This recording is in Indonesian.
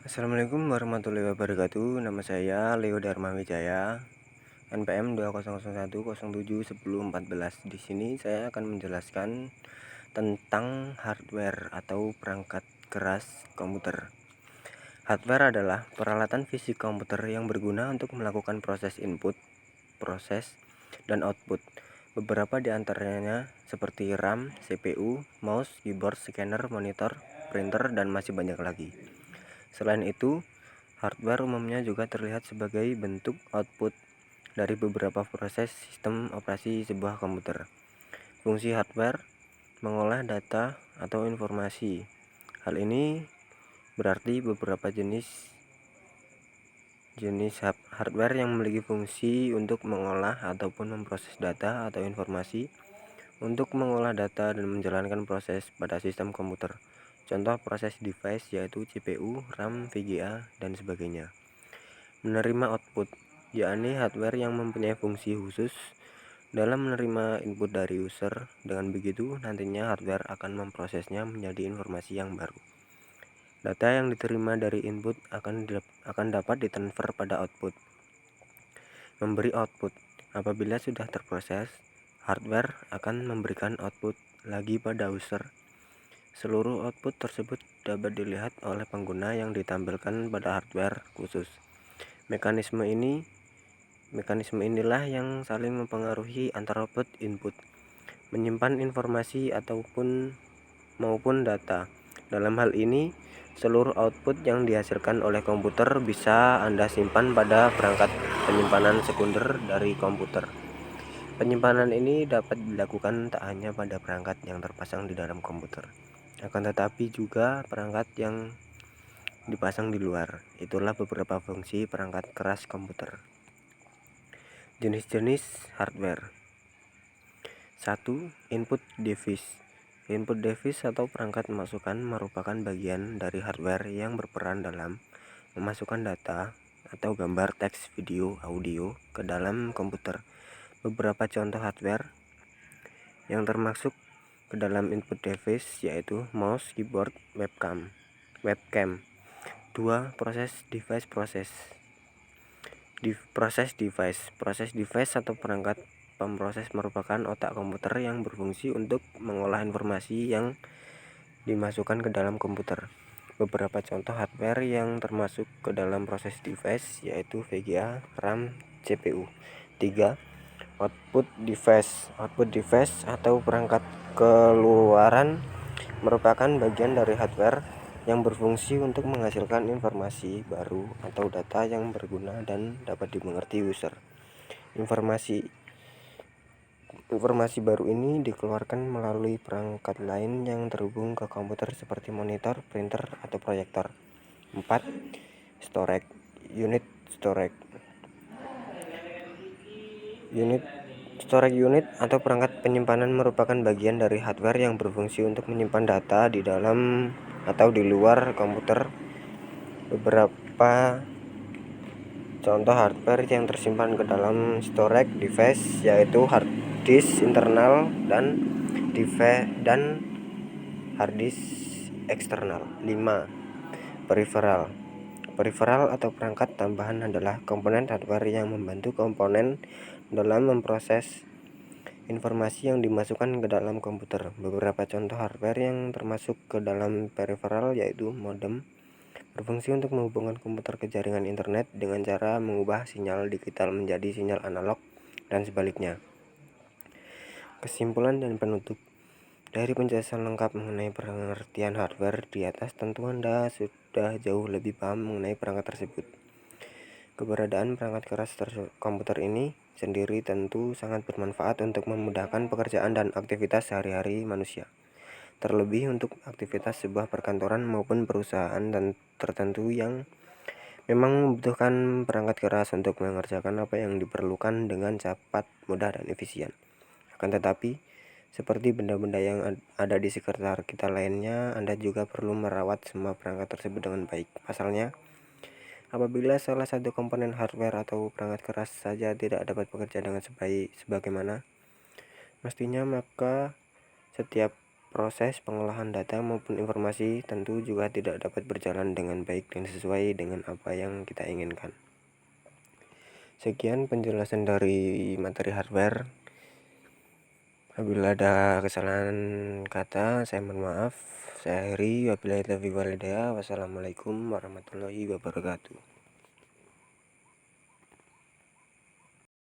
Assalamualaikum warahmatullahi wabarakatuh. Nama saya Leo Dharma Wijaya, NPM 2001071014. Di sini saya akan menjelaskan tentang hardware atau perangkat keras komputer. Hardware adalah peralatan fisik komputer yang berguna untuk melakukan proses input, proses, dan output. Beberapa di antaranya seperti RAM, CPU, mouse, keyboard, scanner, monitor, printer, dan masih banyak lagi. Selain itu, hardware umumnya juga terlihat sebagai bentuk output dari beberapa proses sistem operasi sebuah komputer. Fungsi hardware mengolah data atau informasi. Hal ini berarti beberapa jenis hardware yang memiliki fungsi untuk mengolah ataupun memproses data atau informasi, untuk mengolah data dan menjalankan proses pada sistem komputer. Contoh proses device yaitu CPU, RAM, VGA, dan sebagainya. Menerima output, yakni hardware yang mempunyai fungsi khusus dalam menerima input dari user. Dengan begitu, nantinya hardware akan memprosesnya menjadi informasi yang baru. Data yang diterima dari input akan dapat ditransfer pada output. Memberi output, apabila sudah terproses, hardware akan memberikan output lagi pada user. Seluruh output tersebut dapat dilihat oleh pengguna yang ditampilkan pada hardware khusus. Mekanisme inilah yang saling mempengaruhi antara output input, menyimpan informasi maupun data. Dalam hal ini, seluruh output yang dihasilkan oleh komputer bisa Anda simpan pada perangkat penyimpanan sekunder dari komputer. Penyimpanan ini dapat dilakukan tak hanya pada perangkat yang terpasang di dalam komputer, akan tetapi juga perangkat yang dipasang di luar. Itulah beberapa fungsi perangkat keras komputer. Jenis-jenis hardware. 1. Input device. Input device atau perangkat masukan merupakan bagian dari hardware yang berperan dalam memasukkan data atau gambar, teks, video, audio ke dalam komputer. Beberapa contoh hardware yang termasuk ke dalam input device yaitu mouse, keyboard, webcam. 2. Proses device atau perangkat pemroses merupakan otak komputer yang berfungsi untuk mengolah informasi yang dimasukkan ke dalam komputer. Beberapa contoh hardware yang termasuk ke dalam proses device yaitu VGA, RAM, CPU. 3. Output device atau perangkat keluaran merupakan bagian dari hardware yang berfungsi untuk menghasilkan informasi baru atau data yang berguna dan dapat dimengerti user. Informasi baru ini dikeluarkan melalui perangkat lain yang terhubung ke komputer seperti monitor, printer, atau proyektor. 4. Storage unit atau perangkat penyimpanan merupakan bagian dari hardware yang berfungsi untuk menyimpan data di dalam atau di luar komputer. Beberapa contoh hardware yang tersimpan ke dalam storage device yaitu hard disk internal dan hard disk eksternal. 5. Peripheral atau perangkat tambahan adalah komponen hardware yang membantu komponen dalam memproses informasi yang dimasukkan ke dalam komputer. Beberapa contoh hardware yang termasuk ke dalam peripheral yaitu modem, berfungsi untuk menghubungkan komputer ke jaringan internet dengan cara mengubah sinyal digital menjadi sinyal analog dan sebaliknya. Kesimpulan dan penutup. Dari penjelasan lengkap mengenai pengertian hardware di atas, tentu Anda sudah jauh lebih paham mengenai perangkat tersebut. Keberadaan perangkat keras komputer ini sendiri tentu sangat bermanfaat untuk memudahkan pekerjaan dan aktivitas sehari-hari manusia, terlebih untuk aktivitas sebuah perkantoran maupun perusahaan tertentu yang memang membutuhkan perangkat keras untuk mengerjakan apa yang diperlukan dengan cepat, mudah, dan efisien. Akan tetapi, seperti benda-benda yang ada di sekitar kita lainnya, Anda juga perlu merawat semua perangkat tersebut dengan baik. Pasalnya, apabila salah satu komponen hardware atau perangkat keras saja tidak dapat bekerja dengan sebagaimana mestinya, maka setiap proses pengolahan data maupun informasi tentu juga tidak dapat berjalan dengan baik dan sesuai dengan apa yang kita inginkan. Sekian penjelasan dari materi hardware. Apabila ada kesalahan kata, saya mohon maaf. Saya akhiri. Wabillahi taufiq wal hidayah. Wassalamualaikum warahmatullahi wabarakatuh.